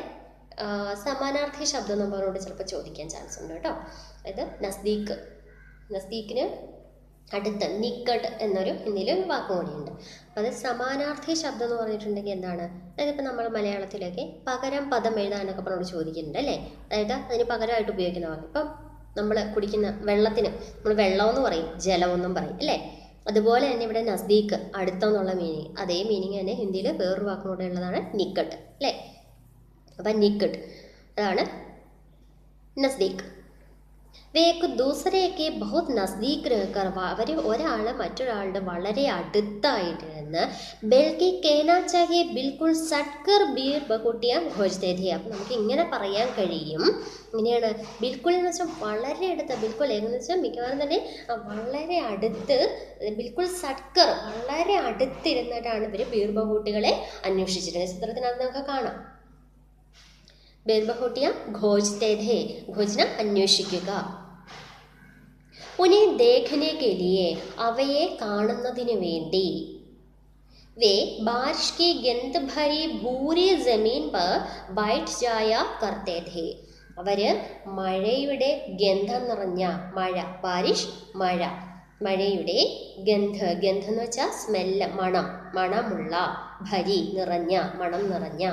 സമാനാർത്ഥി ശബ്ദം നമ്മളോട് ചിലപ്പോൾ ചോദിക്കാൻ ചാൻസ് ഉണ്ട് കേട്ടോ. അതായത് നസ്ദീക്കിന് അടുത്ത്, നിക്കട്ട് എന്നൊരു ഹിന്ദിയിൽ വാക്കും കൂടിയുണ്ട്. അപ്പം അത് സമാനാർത്ഥി ശബ്ദം എന്ന് പറഞ്ഞിട്ടുണ്ടെങ്കിൽ എന്താണ്? അതായത് ഇപ്പം നമ്മൾ മലയാളത്തിലൊക്കെ പകരം പദം എഴുതാനൊക്കെ പറഞ്ഞോട് ചോദിക്കുന്നുണ്ട് അല്ലേ, അതായത് അതിന് പകരമായിട്ട് ഉപയോഗിക്കുന്ന വാക്ക്. ഇപ്പം നമ്മൾ കുടിക്കുന്ന വെള്ളത്തിന് നമ്മൾ വെള്ളമെന്ന് പറയും, ജലമെന്നും പറയും അല്ലേ. അതുപോലെ തന്നെ ഇവിടെ നസ്ദീക്ക് അടുത്തെന്നുള്ള മീനിങ്, അതേ മീനിങ് തന്നെ ഹിന്ദിയിൽ വേറൊരു വാക്കിനോടെ ഉള്ളതാണ് നിക്കട്ട് അല്ലേ. അപ്പം നിക്കട്ട് അതാണ് നസ്ദീക്ക്. വേ एक दूसरे के बहुत नज़दीक रहकर അവർ ഒരാൾ മറ്റൊരാളുടെ വളരെ അടുത്തായിട്ടിരുന്ന് ബൽക്കി कहना चाहिए बिल्कुल सटकर बीर बकुटियाँ खोजते थे. അപ്പം നമുക്ക് ഇങ്ങനെ പറയാൻ കഴിയും, ഇങ്ങനെയാണ് ബിൽക്കുൽ എന്ന് വെച്ചാൽ വളരെ അടുത്ത്, ബിൽക്കുൽ എന്ന് വെച്ചാൽ മിക്കവാറും തന്നെ വളരെ അടുത്ത്, ബിൽക്കുൽ സട്കർ വളരെ അടുത്തിരുന്നിട്ടാണ് ഇവർ ബീർ ബഹൂട്ടികളെ അന്വേഷിച്ചിരുന്നത്. ചിത്രത്തിനകത്ത് നമുക്ക് കാണാം. ബീർ ബഹൂട്ടിയ ഖോജ്തേ ഥേ, ഖോജ്ന അന്വേഷിക്കുക. ഉനെ ദേഖനെ കെ ലിയെ അവയെ കാണുന്നതിന് വേണ്ടി വേ ബാരിഷ് की गंध भरी भूरी जमीन पर बैठ जाया करते थे. അവര് മഴയുടെ ഗന്ധം നിറഞ്ഞ, മഴ ബാരിഷ് മഴ, മഴയുടെ ഗന്ധം എന്ന് വെച്ചാൽ സ്മെല്ല്, മണം, മണമുള്ള, ഭരി നിറഞ്ഞ, മണം നിറഞ്ഞ,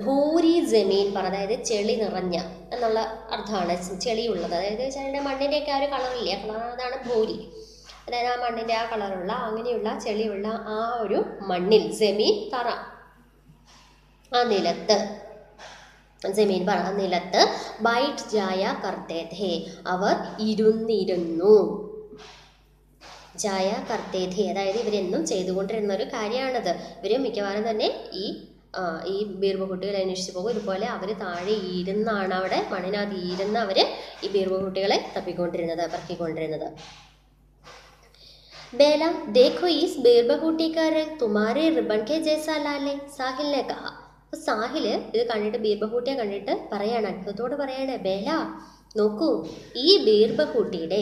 ഭൂരി ജമീൻ പറ അതായത് ചെളി നിറഞ്ഞ എന്നുള്ള അർത്ഥമാണ്, ചെളിയുള്ളത്, അതായത് ചെളിയുടെ മണ്ണിൻ്റെയൊക്കെ ആ ഒരു കളറില്ലേ, കളർ അതാണ് ഭൂരി, അതായത് ആ മണ്ണിൻ്റെ ആ കളറുള്ള അങ്ങനെയുള്ള ചെളിയുള്ള ആ ഒരു മണ്ണിൽ, ജമീൻ പറ ആ നിലത്ത്, ജമീൻ പറ ആ നിലത്ത് ബൈറ്റ് ജായ കർത്തേ ഥേ അവർ ഇരുന്നിരുന്നു. ജായ കർത്തേ ഥേ അതായത് ഇവരെന്നും ചെയ്തുകൊണ്ടിരുന്ന ഒരു കാര്യമാണത്. ഇവർ മിക്കവാറും തന്നെ ഈ ബീർ ബഹൂട്ടികളെ അന്വേഷിച്ച് പോകും. ഇതുപോലെ അവർ താഴെ ഇരുന്നാണ്, അവിടെ മണ്ണിനകത്ത് ഇരുന്ന് അവർ ഈ ബീർ ബഹൂട്ടികളെ തപ്പിക്കൊണ്ടിരുന്നത്, പറക്കിക്കൊണ്ടിരുന്നത്. बेला देखो इस बीर बहूटी का रंग तुम्हारे रिबन के जैसा लाल है, साहिल ने कहा. അപ്പോൾ സാഹിൽ ഇത് കണ്ടിട്ട് ബീർ ബഹൂട്ടിയെ കണ്ടിട്ട് പറയാണ്, അത്ഭുതത്തോട് പറയാണ്, ബേല നോക്കൂ ഈ ബീർ ബഹൂട്ടിയുടെ,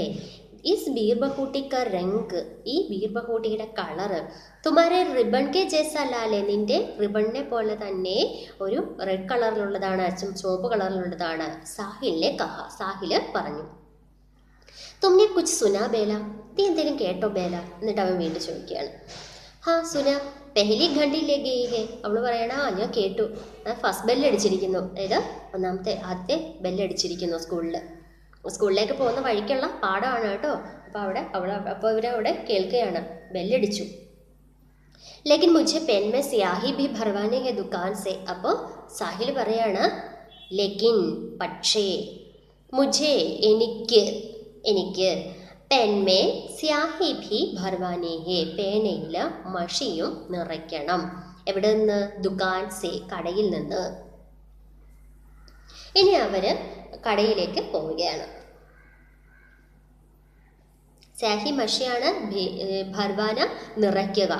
ഇസ് ബീർ ബഹൂട്ടി കാ രംഗ് ഈ ബീർ ബഹൂട്ടിയുടെ കളറ് തുമാരെ റിബൺ കെ ജേസാ ലാലെ നിന്റെ റിബണിനെ പോലെ തന്നെ ഒരു റെഡ് കളറിലുള്ളതാണ്, ചുവപ്പ് കളറിലുള്ളതാണ്. സാഹിലിനെ കഹ സാഹില് പറഞ്ഞു. തുമ്നെ കുച്ച് സുനാ ബേല നീ എന്തെങ്കിലും കേട്ടോ ബേല? എന്നിട്ട് അവൻ വീണ്ടും ചോദിക്കുകയാണ്. ഹാ സുന പെഹലി ഘണ്ടി ലേ ഗയി ഹേ. അവൾ പറയണ ഞാൻ കേട്ടു, ഫസ്റ്റ് ബെല്ലടിച്ചിരിക്കുന്നു, അതായത് ആദ്യത്തെ ബെല്ലടിച്ചിരിക്കുന്നു സ്കൂളിലേക്ക് പോകുന്ന വഴിക്കുള്ള പാടമാണ് കേട്ടോ. അപ്പോൾ ഇവരവിടെ കേൾക്കുകയാണ്, ബെല്ലടിച്ചു. ലേക്കിൻ മുझे पेन में स्याही भी भरवाने है दुकान से. അപ്പോൾ സാഹിൽ പറയാണ്, ലേക്കിൻ പക്ഷേ, മുझे എനിക്ക് പെൻമേ സ്യാഹി ഭി ഭർവാനെ ഹേ പേനയിൽ മഷിയും നിറയ്ക്കണം. എവിടെ നിന്ന്? ദുകാൻ സേ കടയിൽ നിന്ന്. ഇനി അവര് കടയിലേക്ക് പോവുകയാണ്. സ്യാഹി മഷിയാണ്, ഭർവാന നിറയ്ക്കുക.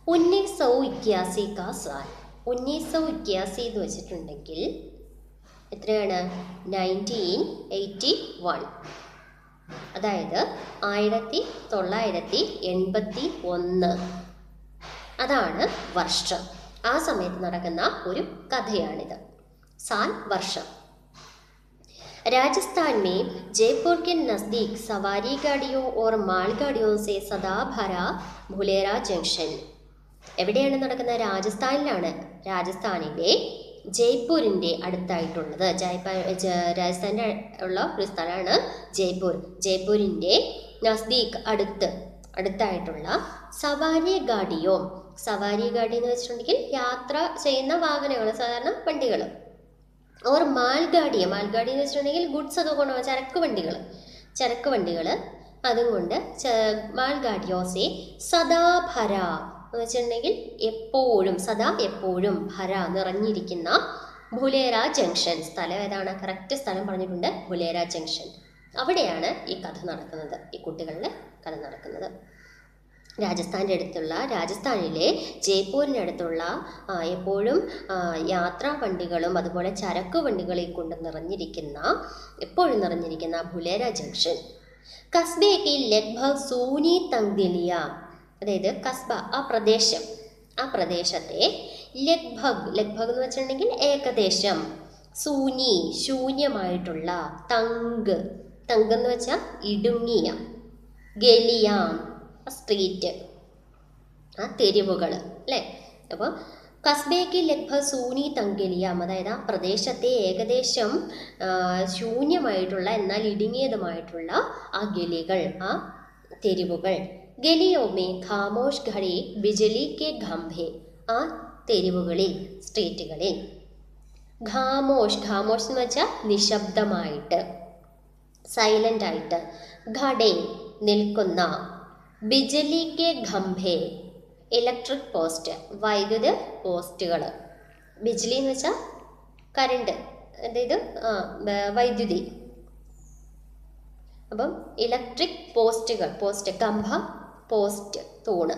1981 കാ സാൽ. 1981 എന്ന് വെച്ചിട്ടുണ്ടെങ്കിൽ എത്രയാണ്? 1981, അതായത് 1981 അതാണ് വർഷം. ആ സമയത്ത് നടക്കുന്ന ഒരു കഥയാണിത്. സാൽ വർഷം. राजस्थान में जयपुर के नज़दीक सवारी गाड़ियों और मालगाड़ियों से सदा भरा भुलेरा जंक्शन. എവിടെയാണ് നടക്കുന്നത്? രാജസ്ഥാനിലാണ്. രാജസ്ഥാനിലെ ജയ്പൂരിൻ്റെ അടുത്തായിട്ടുള്ളത്, രാജസ്ഥാനിൻ്റെ ഉള്ള ഒരു സ്ഥലമാണ് ജയ്പൂർ. ജയ്പൂരിൻ്റെ നസ്ദീഖ് അടുത്തായിട്ടുള്ള സവാരി ഗാഡിയോ. സവാരി ഗാഡി എന്ന് വെച്ചിട്ടുണ്ടെങ്കിൽ യാത്ര ചെയ്യുന്ന വാഹനങ്ങൾ, സാധാരണ വണ്ടികൾ. ഓർ മാൽഗാഡി എന്ന് വെച്ചിട്ടുണ്ടെങ്കിൽ ഗുഡ്സ് ഒക്കെ കൊണ്ടുപോകുന്ന ചരക്ക് വണ്ടികൾ. അതും കൊണ്ട് മാൽഗാഡിയോസെ സദാഭര എന്ന് വെച്ചിട്ടുണ്ടെങ്കിൽ എപ്പോഴും, സദാ എപ്പോഴും, ഭര നിറഞ്ഞിരിക്കുന്ന ഭുലേര ജംഗ്ഷൻ. സ്ഥലം ഏതാണ്? കറക്റ്റ് സ്ഥലം പറഞ്ഞിട്ടുണ്ട്, ഭുലേര ജംഗ്ഷൻ. അവിടെയാണ് ഈ കഥ നടക്കുന്നത്, ഈ കുട്ടികളുടെ കഥ നടക്കുന്നത്. രാജസ്ഥാനിലെ ജയ്പൂരിനടുത്തുള്ള എപ്പോഴും യാത്രാ വണ്ടികളും അതുപോലെ ചരക്ക് വണ്ടികളെ കൊണ്ട് എപ്പോഴും നിറഞ്ഞിരിക്കുന്ന ഭുലേര ജംഗ്ഷൻ. കസ്ബേക്ക് ലഗ്ഭഗ് സൂനി തങ്ദിലിയ, അതായത് കസ്ബ ആ പ്രദേശത്തെ ലഗ്ഭഗ് എന്ന് വെച്ചിട്ടുണ്ടെങ്കിൽ ഏകദേശം, സൂനി ശൂന്യമായിട്ടുള്ള, തങ്ക് എന്ന് വെച്ചാൽ ഇടുങ്ങിയ, ഗലിയാം സ്ട്രീറ്റ് ആ തെരുവുകൾ അല്ലേ. അപ്പോൾ കസ്ബേക്ക് ലഗ്ഭഗ് സൂനി തങ്കലിയാം, അതായത് ആ പ്രദേശത്തെ ഏകദേശം ശൂന്യമായിട്ടുള്ള എന്നാൽ ഇടുങ്ങിയതുമായിട്ടുള്ള ആ ഗലികൾ, ആ തെരുവുകൾ. ഗലിയോമേ ഖാമോഷ് ഘടി ബിജലി കെ ഖംഭെ, ആ തെരുവുകളിൽ, സ്ട്രീറ്റുകളിൽ. ഖാമോഷ്, ഖാമോഷ് എന്ന് വെച്ചാൽ നിശബ്ദമായിട്ട്, സൈലൻ്റ് ആയിട്ട്. ഘടേ നിൽക്കുന്ന, ബിജലി കെ ഖംഭെ ഇലക്ട്രിക് പോസ്റ്റ്, വൈദ്യുത പോസ്റ്റുകൾ. ബിജ്ലി എന്ന് വെച്ചാൽ കറണ്ട്, അതായത് വൈദ്യുതി. അപ്പം ഇലക്ട്രിക് പോസ്റ്റുകൾ, പോസ്റ്റ് കമ്പ, പോസ്റ്റ് തൂണ്.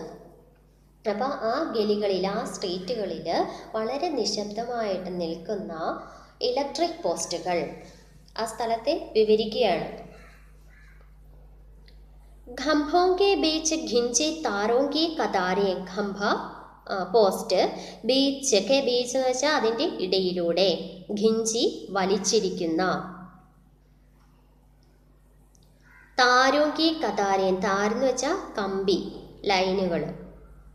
അപ്പം ആ ഗലികളിൽ, ആ സ്ട്രീറ്റുകളിൽ വളരെ നിശബ്ദമായിട്ട് നിൽക്കുന്ന ഇലക്ട്രിക് പോസ്റ്റുകൾ ആ സ്ഥലത്തെ വിവരിക്കുകയാണ്. ഖംഭോं के बीच घिंचे तारों की कतारें, ഖംഭ പോസ്റ്റ്, ബീച്ച് കെ ബീച്ച് എന്ന് വെച്ചാൽ അതിൻ്റെ ഇടയിലൂടെ, ഖിഞ്ചി വലിച്ചിരിക്കുന്ന. താരോ കി കതാരേൻ, താരെന്ന് വെച്ചാൽ കമ്പി, ലൈനുകൾ,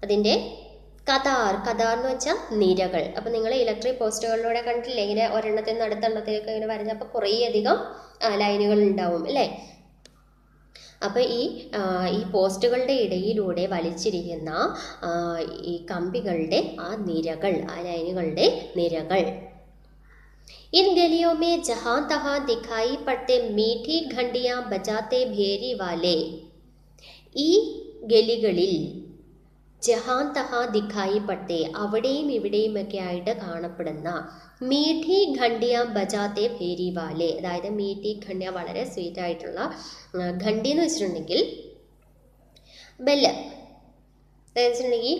അതിൻ്റെ കതാർ, കതാർ എന്ന് വെച്ചാൽ നിരകൾ. അപ്പം നിങ്ങൾ ഇലക്ട്രിക് പോസ്റ്റുകളിലൂടെ കണ്ടിട്ടില്ലേ, ഇങ്ങനെ ഒരെണ്ണത്തിൽ നിന്ന് അടുത്ത എണ്ണത്തിലേക്ക് ഇങ്ങനെ വരഞ്ഞപ്പോൾ കുറേയധികം ലൈനുകൾ ഉണ്ടാവും അല്ലേ. അപ്പോൾ ഈ പോസ്റ്റുകളുടെ ഇടയിലൂടെ വലിച്ചിരിക്കുന്ന ഈ കമ്പികളുടെ ആ നിരകൾ, ആ ലൈനുകളുടെ നിരകൾ. ഇൻ ഗലിയോ മേ ജഹാൻ തഹാൻ ദിഖായി പട്ടെ മീഠി ഘണ്ടിയാ ബജാത്തെ ഭേരി വാലെ, ഈ ഗലികളിൽ ജഹാൻ തഹാ ദിഖായി പട്ടെ, അവിടെയും ഇവിടെയുമൊക്കെ ആയിട്ട് കാണപ്പെടുന്ന മീഠി ഘണ്ടിയ ബജാത്തെ ഭേരി വാലെ, അതായത് മീഠി ഘണ്ടിയ വളരെ സ്വീറ്റ് ആയിട്ടുള്ള, ഘണ്ടി എന്ന് വെച്ചിട്ടുണ്ടെങ്കിൽ ബെല്ല്. വെച്ചിട്ടുണ്ടെങ്കിൽ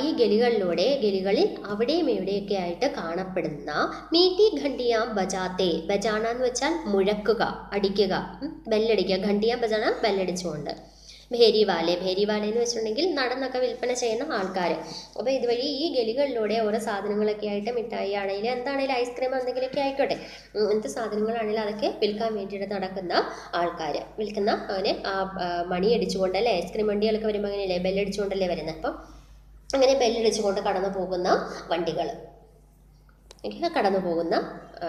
ഈ ഗലികളിൽ അവിടെയും ഇവിടെയൊക്കെ ആയിട്ട് കാണപ്പെടുന്ന മീഠി ഘണ്ടിയ ബജാത്തെ, ബജാന എന്ന് വെച്ചാൽ മുഴക്കുക, അടിക്കുക, ബെല്ലടിക്കുക. ഘണ്ടിയ ബജാന ബെല്ലടിച്ചുകൊണ്ട്. ഭേരിവാലെ, ഭേരിവാല എന്ന് വെച്ചിട്ടുണ്ടെങ്കിൽ നടന്നൊക്കെ വിൽപ്പന ചെയ്യുന്ന ആൾക്കാർ. അപ്പോൾ ഇതുവഴി ഈ ഗലികളിലൂടെ ഓരോ സാധനങ്ങളൊക്കെ ആയിട്ട്, മിഠായി ആണെങ്കിലും എന്താണെങ്കിലും, ഐസ്ക്രീം എന്തെങ്കിലുമൊക്കെ ആയിക്കോട്ടെ, എന്ത് സാധനങ്ങളാണെങ്കിലും അതൊക്കെ വിൽക്കാൻ വേണ്ടിയിട്ട് നടക്കുന്ന ആൾക്കാർ, വിൽക്കുന്ന അങ്ങനെ മണി അടിച്ചുകൊണ്ടല്ലേ, ഐസ്ക്രീം വണ്ടികളൊക്കെ വരുമ്പോൾ അങ്ങനെയല്ലേ ബെല്ലടിച്ചുകൊണ്ടല്ലേ വരുന്നത്. അപ്പം അങ്ങനെ ബെല്ലടിച്ചുകൊണ്ട് കടന്നു പോകുന്ന വണ്ടികൾ, കടന്നു പോകുന്ന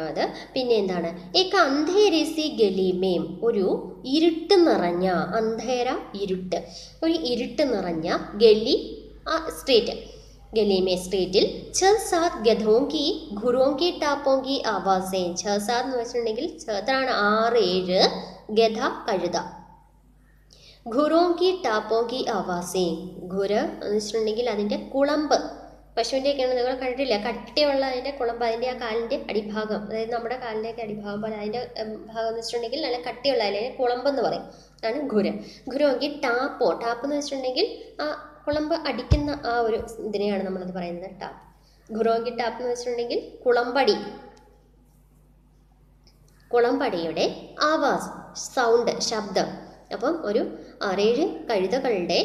അത്. പിന്നെ എന്താണ്, ഏക അന്ധേരേസി ഗലിമേം, ഒരു ഇരുട്ട് നിറഞ്ഞ, അന്ധേര ഇരുട്ട്, ഒരു ഇരുട്ട് നിറഞ്ഞ ഗലി, സ്ട്രീറ്റ്, ഗലിമേ സ്ട്രീറ്റിൽ. ഛ സാത് ഗധോങ്കി ഘുരോങ്കി ടാപ്പോങ്കി ആവാസേ, ഛ സാത് എന്ന് വെച്ചിട്ടുണ്ടെങ്കിൽ എത്രയാണ്, 6-7 ഗധ, കഴുത. ഘുരോങ്കി ടാപ്പോങ്കി ആവാസേ, ഘുര എന്ന് വെച്ചിട്ടുണ്ടെങ്കിൽ അതിൻ്റെ കുളമ്പ്, പശുവിൻ്റെയൊക്കെയാണ് നിങ്ങൾ കണ്ടിട്ടില്ല, കട്ടിയുള്ള അതിൻ്റെ കുളമ്പ്, അതിൻ്റെ ആ കാലിൻ്റെ അടിഭാഗം, അതായത് നമ്മുടെ കാലിൻ്റെയൊക്കെ അടിഭാഗം പോലെ അതിൻ്റെ ഭാഗം എന്ന് വെച്ചിട്ടുണ്ടെങ്കിൽ നല്ല കട്ടിയുള്ള, അല്ലെങ്കിൽ കുളമ്പെന്ന് പറയും, അതാണ് ഘുര. ഘുരമെങ്കിൽ ടാപ്പ്, ടാപ്പ് എന്ന് വെച്ചിട്ടുണ്ടെങ്കിൽ ആ കുളമ്പ് അടിക്കുന്ന ആ ഒരു ഇതിനെയാണ് നമ്മളത് പറയുന്നത്, ടാപ്പ്. ഘുരമെങ്കിൽ ടാപ്പ് എന്ന് വെച്ചിട്ടുണ്ടെങ്കിൽ കുളമ്പടി, കുളമ്പടിയുടെ ആവാസ്, സൗണ്ട്, ശബ്ദം. അപ്പം ഒരു 6-7 കഴുതകളുടെ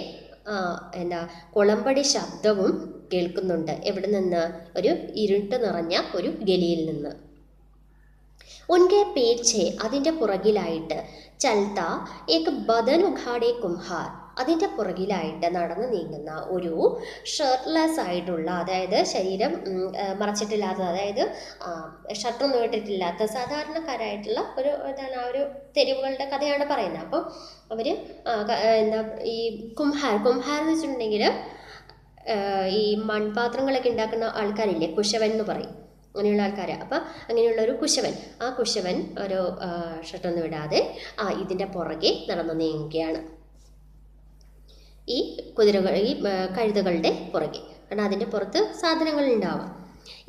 കുളമ്പടി ശബ്ദവും കേൾക്കുന്നുണ്ട്. എവിടെ നിന്ന്, ഒരു ഇരുട്ട് നിറഞ്ഞ ഒരു ഗലിയിൽ നിന്ന്. ഉൻകെ പീछे, അതിൻ്റെ പുറകിലായിട്ട്, ചൽത്ത ഏക് ബദൻ ഉഘാടെ കുംഹാർ, അതിൻ്റെ പുറകിലായിട്ട് നടന്നു നീങ്ങുന്ന ഒരു ഷർട്ട്ലെസ് ആയിട്ടുള്ള, അതായത് ശരീരം മറച്ചിട്ടില്ലാത്ത, അതായത് ഷർട്ടൊന്നും ഇട്ടിട്ടില്ലാത്ത സാധാരണക്കാരായിട്ടുള്ള ഒരു ആ ഒരു തെരുവുകളുടെ കഥയാണ് പറയുന്നത്. അപ്പം അവർ ഈ കുംഹാർ എന്ന് വെച്ചിട്ടുണ്ടെങ്കിൽ ഈ മൺപാത്രങ്ങളൊക്കെ ഉണ്ടാക്കുന്ന ആൾക്കാരില്ലേ, കുശവൻ എന്ന് പറയും, അങ്ങനെയുള്ള ആൾക്കാർ. അപ്പം അങ്ങനെയുള്ള ഒരു കുശവൻ, ആ കുശവൻ ഒരു ഷർട്ടൊന്നും ഇടാതെ ഇതിൻ്റെ പുറകെ നടന്നു നീങ്ങുകയാണ്, ഈ കഴുതകളുടെ പുറകെ. കാരണം അതിൻ്റെ പുറത്ത് സാധനങ്ങൾ ഉണ്ടാവാം.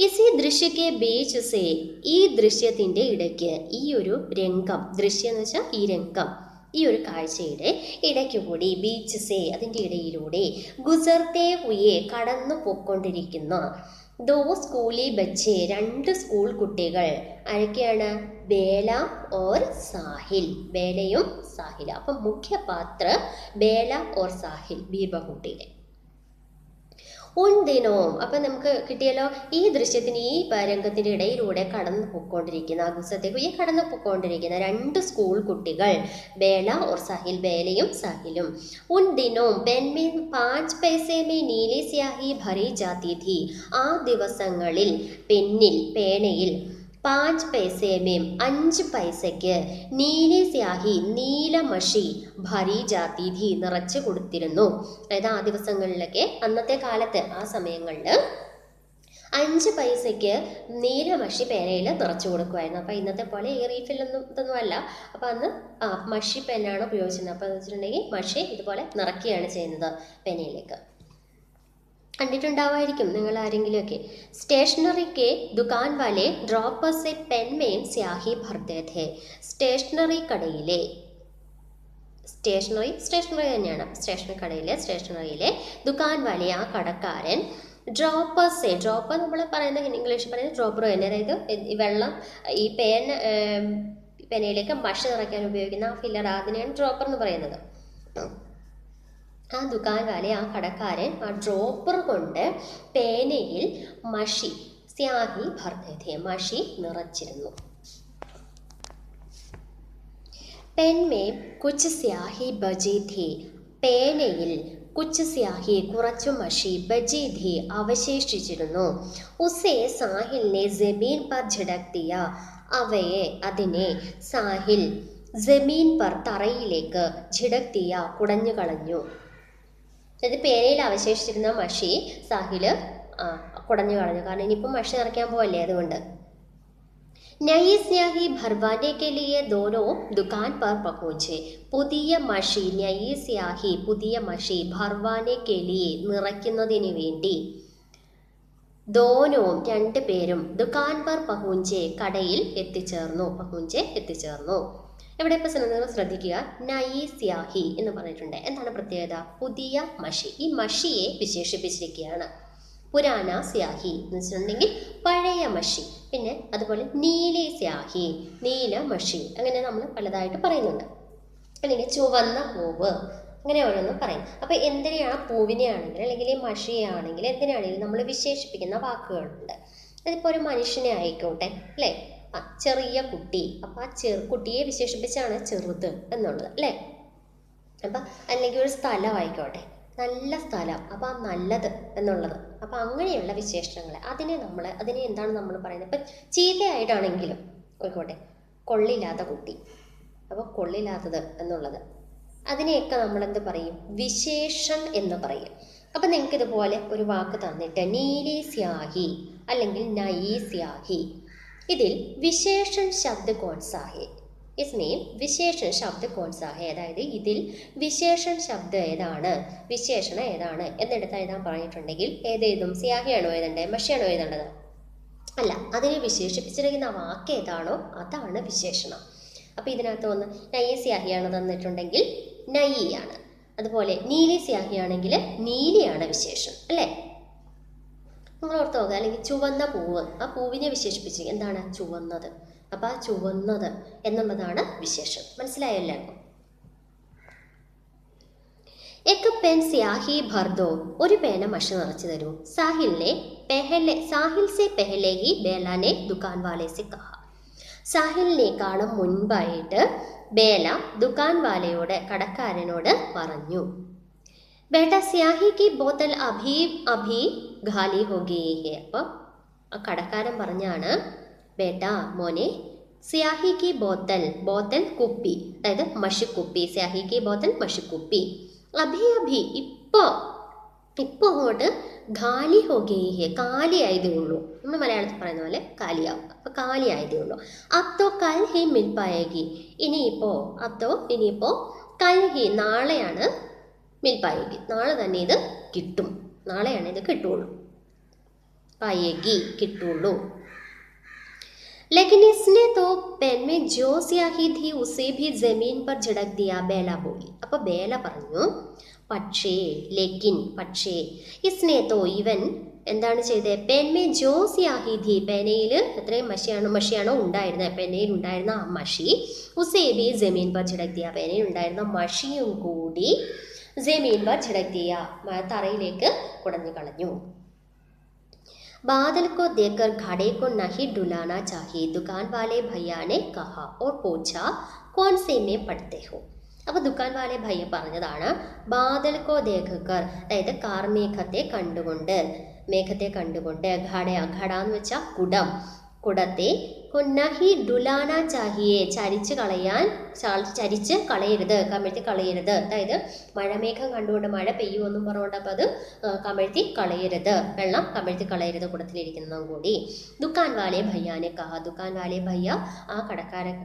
ഇസി ദൃശ്യക്കെ ബീച്ച് സേ, ഈ ദൃശ്യത്തിൻ്റെ ഇടയ്ക്ക്, ഈ ഒരു രംഗം, ദൃശ്യം എന്ന് വെച്ചാൽ ഈ രംഗം, ഈ ഒരു കാഴ്ചയുടെ ഇടയ്ക്കുകൂടി, ബീച്ച് സേ അതിൻ്റെ ഇടയിലൂടെ, ഗുസർത്തേ ഹുയെ കടന്നു പോയിക്കൊണ്ടിരിക്കുന്ന, ദോ സ്കൂളി ബച്ചേ 2 സ്കൂൾ കുട്ടികൾ. ആരൊക്കെയാണ്, ബേല ഓർ സാഹിൽ, ബേലയും സാഹില. അപ്പം മുഖ്യ പാത്ര ബേല ഓർ സാഹിൽ, ബീർബഹുട്ടിയിലെ. ഉൻ ദിനവും അപ്പം നമുക്ക് കിട്ടിയല്ലോ. ഈ ദൃശ്യത്തിന് ഈ രംഗത്തിൻ്റെ ഇടയിലൂടെ കടന്നു പൊയ്ക്കൊണ്ടിരിക്കുന്ന അഗുസത്തേക്ക് ഈ കടന്നു പൊയ്ക്കൊണ്ടിരിക്കുന്ന രണ്ട് സ്കൂൾ കുട്ടികൾ, ബേല ഓർ സാഹിൽ, ബേലയും സാഹിലും. ഉൻ ദിനവും പെൻ മേ 5 പൈസേ മേ നീലി സ്യാഹി ഭരി ജാതി ഥി. ആ ദിവസങ്ങളിൽ പെന്നിൽ, പേനയിൽ 5 പൈസേ മേം 5 പൈസയ്ക്ക്, നീലി സ്യാഹി നീലമഷി, ഭരി ജാതി ഥി നിറച്ച് കൊടുത്തിരുന്നു. അതായത് ആ ദിവസങ്ങളിലൊക്കെ, അന്നത്തെ കാലത്ത് ആ സമയങ്ങളിൽ 5 പൈസയ്ക്ക് നീലമഷി പേനയിൽ നിറച്ചു കൊടുക്കുമായിരുന്നു. അപ്പോൾ ഇന്നത്തെ പോലെ ഈ റീഫില്ലൊന്നും ഇതൊന്നും അല്ല. അപ്പോൾ അന്ന് മഷി പെന്നാണ് ഉപയോഗിച്ചിരുന്നത്. അപ്പോൾ എന്ന് വെച്ചിട്ടുണ്ടെങ്കിൽ മഷി ഇതുപോലെ നിറയ്ക്കുകയാണ് ചെയ്യുന്നത് പേനയിലേക്ക്. കണ്ടിട്ടുണ്ടാവുമായിരിക്കും നിങ്ങൾ ആരെങ്കിലുമൊക്കെ. സ്റ്റേഷനറി കെ ദുകാൻ വാലെ ഡ്രോപ്പർ സെ പെൻ മേം സ്യാഹി ഭർത്തെ ഥേ. സ്റ്റേഷനറി കടയിലെ, സ്റ്റേഷനറി തന്നെയാണ്, സ്റ്റേഷനറിയിലെ ദുകാൻ വാലെ ആ കടക്കാരൻ, ഡ്രോപ്പർ സെ, ഡ്രോപ്പർ നമ്മൾ പറയുന്ന ഇംഗ്ലീഷിൽ പറയുന്നത് ഡ്രോപ്പർ തന്നെ, അതായത് വെള്ളം ഈ പേനയിലേക്ക് മഷി നിറയ്ക്കാൻ ഉപയോഗിക്കുന്ന ആ ഫില്ലർ, അതിനെയാണ് ഡ്രോപ്പർ എന്ന് പറയുന്നത്. ആ ദുകാൻ വാലെ ആ കടക്കാരൻ ആ ഡ്രോപ്പർ കൊണ്ട് പേനയിൽ മഷി, സ്യാഹി ഭർത്തെ ഥേ, മഷി നിറച്ചിരുന്നു. പെൻ മേം കുച്ച് സ്യാഹി ബജി ഥി. പേനയിൽ കുച്ച് സ്യാഹി കുറച്ചു മഷി, ബജി ഥി അവശേഷിച്ചിരുന്നു. ഉസേ സാഹിലിനെ ജമീൻ പർ ഝടക് ദിയ. അതിനെ സാഹിൽ ജമീൻ പർ തറയിലേക്ക്, ഝടക് ദിയ കുടഞ്ഞു കളഞ്ഞു. അതായത് പേനയിൽ അവശേഷിച്ചിരുന്ന മഷി സാഹില് കുടഞ്ഞു കളഞ്ഞു. കാരണം ഇനിയിപ്പോൾ മഷി നിറയ്ക്കാൻ പോവല്ലേ, അതുകൊണ്ട്. നയി സ്യാഹി ഭർവാനെ കെ ലിയെ ദോനോ ദുകാൻ പർ പഹുഞ്ചെ. പുതിയ മഷി, നയി സ്യാഹി പുതിയ മഷി, ഭർവാനെ കെ ലിയെ നിറയ്ക്കുന്നതിന് വേണ്ടി, ദോനോ രണ്ട് പേരും, ദുകാൻ പർ പഹുഞ്ചെ കടയിൽ എത്തിച്ചേർന്നു. ഇവിടെ ഇപ്പോൾ നിങ്ങൾ ശ്രദ്ധിക്കുക, നയി സ്യാഹി എന്ന് പറഞ്ഞിട്ടുണ്ട്. എന്താണ് പ്രത്യേകത? പുതിയ മഷി. ഈ മഷിയെ വിശേഷിപ്പിച്ചിരിക്കുകയാണ്. പുരാന സ്യാഹി എന്ന് വെച്ചിട്ടുണ്ടെങ്കിൽ പഴയ മഷി. പിന്നെ അതുപോലെ നീലി സ്യാഹി, നീല മഷി. അങ്ങനെ നമ്മൾ പലതായിട്ട് പറയുന്നുണ്ട്. അല്ലെങ്കിൽ ചുവന്ന പൂവ്, അങ്ങനെ ഓരോന്നും പറയും. അപ്പോൾ എന്തിനെയാണ്, പൂവിനെയാണെങ്കിൽ അല്ലെങ്കിൽ ഈ മഷിയാണെങ്കിൽ എന്തിനാണെങ്കിലും നമ്മൾ വിശേഷിപ്പിക്കുന്ന വാക്കുകളുണ്ട്. അതിപ്പോൾ ഒരു മനുഷ്യനെ ആയിക്കോട്ടെ, അല്ലേ, ചെറിയ കുട്ടി, അപ്പോൾ ആ കുട്ടിയെ വിശേഷിപ്പിച്ചാണ് ചെറുത് എന്നുള്ളത്, അല്ലേ. അപ്പം അല്ലെങ്കിൽ ഒരു സ്ഥലം ആയിക്കോട്ടെ, നല്ല സ്ഥലം, അപ്പോൾ ആ നല്ലത് എന്നുള്ളത്. അപ്പോൾ അങ്ങനെയുള്ള വിശേഷണങ്ങൾ അതിനെ എന്താണ് നമ്മൾ പറയുന്നത്? ഇപ്പം ചീത്തയായിട്ടാണെങ്കിലും ആയിക്കോട്ടെ, കൊള്ളില്ലാത്ത കുട്ടി, അപ്പോൾ കൊള്ളില്ലാത്തത് എന്നുള്ളത്, അതിനെയൊക്കെ നമ്മളെന്ത് പറയും? വിശേഷൻ എന്ന് പറയും. അപ്പം നിങ്ങൾക്ക് ഇതുപോലെ ഒരു വാക്ക് തന്നിട്ട് നീലി സ്യാഹി അല്ലെങ്കിൽ നയി സ്യാഹി, ഇതിൽ വിശേഷൻ ശബ്ദ കോൺസാ ഹെ, इसमें വിശേഷൺ ശബ്ദ കോൺസാ ഹെ, അതായത് ഇതിൽ വിശേഷൺ ശബ്ദം ഏതാണ്, വിശേഷണം ഏതാണ് എന്നെടുത്ത് എഴുതാൻ പറഞ്ഞിട്ടുണ്ടെങ്കിൽ ഏതെഴുതും? സ്യാഹിയാണോ എഴുതേണ്ടത്, മഷിയാണോ എഴുതേണ്ടത്? അല്ല, അതിനെ വിശേഷിപ്പിച്ചിരിക്കുന്ന വാക്ക് ഏതാണോ അതാണ് വിശേഷണം. അപ്പോൾ ഇതിനകത്ത് ഒന്ന് നയി സ്യാഹിയാണ് തന്നിട്ടുണ്ടെങ്കിൽ നയിയാണ്, അതുപോലെ നീലി സ്യാഹിയാണെങ്കിൽ നീലിയാണ് വിശേഷം, അല്ലേ. നിങ്ങൾ ഓർത്ത് നോക്കുക. അല്ലെങ്കിൽ ചുവന്ന പൂവ്, ആ പൂവിനെ വിശേഷിപ്പിച്ച് എന്താണ്? ചുവന്നത്. അപ്പം ആ ചുവന്നത് എന്നുള്ളതാണ് വിശേഷം. മനസ്സിലായോ എല്ലാവർക്കും? എക്ക് പെൻ സ്യാഹി ഭർദോ, ഒരു പേന മഷി നിറച്ചു തരൂ. സാഹിൽ സെ പെഹലെ ഹി ബേലാനെ ദുകാൻ വാലെ സെ കഹ. സാഹിലിനേക്കാളും മുൻപായിട്ട് ബേല ദുകാൻ വാലയോട്, കടക്കാരനോട് പറഞ്ഞു. ബേട്ട സ്യാഹി കി ബോത്തൽ അഭി ഖാലി ഹോ ഗയി ഹെ. അപ്പോൾ ആ കടക്കാരൻ പറഞ്ഞാണ്, ബേട്ട മോനെ, സ്യാഹി കി ബോത്തൽ കുപ്പി, അതായത് മഷിക്കുപ്പി, സ്യാഹി കി ബോത്തൽ മഷിക്കുപ്പി, അഭി ഇപ്പോൾ അങ്ങോട്ട് ഖാലി ഹോ ഗയി ഹെ, കാലിയായതേ ഉള്ളൂ. നമ്മൾ മലയാളത്തിൽ പറയുന്ന പോലെ കാലിയാവും. അപ്പോൾ കാലിയായതേ ഉള്ളൂ. അബ്തോ കൽ ഹി മിൽ പായേഗി, ഇനിയിപ്പോൾ കൽ ഹി നാളെയാണ്, മിൽ പായേഗി നാളെ തന്നെ ഇത് കിട്ടും, നാളെയാണ് ഇത് കിട്ടുള്ളൂ, പായേഗി കിട്ടുള്ളൂ. लेकिन इसने तो पेन में जो स्याही थी उसे भी जमीन पर झड़क दिया, बेला बोली. അപ്പോൾ ബേല പറഞ്ഞു, പക്ഷേ इसने तो ഇവൻ എന്താണ് ചെയ്തത്? പെൻമേ ജോ സ്യാഹി ഥി, പേനയിൽ എത്രയും മഷിയാണോ ഉണ്ടായിരുന്നത്, പേനയിൽ ഉണ്ടായിരുന്ന ആ മഷി, ഉസേ ബി ജമീൻ പർ ഝടക് ദിയ, പേനയിൽ ഉണ്ടായിരുന്ന മഷിയും കൂടി ജമീൻ പർ ഛിടക് ദിയ, തറയിലേക്ക് കുടഞ്ഞു കളഞ്ഞു. बादल को देखकर घड़े को नहीं डुलाना चाहिए, दुकान वाले भैया ने कहा और पूछा कौन से में पढ़ते हो. അപ്പോൾ ദുക്കാൻ വാലെ ഭയ്യ പറഞ്ഞതാണ് ബാദൽ കോ ദേഖക്കർ, അതായത് കാർമേഘത്തെ കണ്ടുകൊണ്ട്, മേഘത്തെ കണ്ടുകൊണ്ട്, ഘട എന്ന് വെച്ചാൽ കുടം, കുടത്തെ നഹി ഡുലാന ചാഹിയെ, ചരിച്ച് കളയരുത്, കമിഴ്ത്തി കളയരുത്. അതായത് മഴമേഘം കണ്ടുകൊണ്ട് മഴ പെയ്യുമെന്നും പറഞ്ഞുകൊണ്ട് അപ്പം അത് കമിഴ്ത്തി കളയരുത്, വെള്ളം കമിഴ്ത്തി കളയരുത് കുടത്തിലിരിക്കുന്നതും കൂടി. ദുക്കാൻ വാലെ ഭയ്യാനെ കഹ, ദുക്കാൻ വാലെ ഭയ്യ ആ കടക്കാരൻ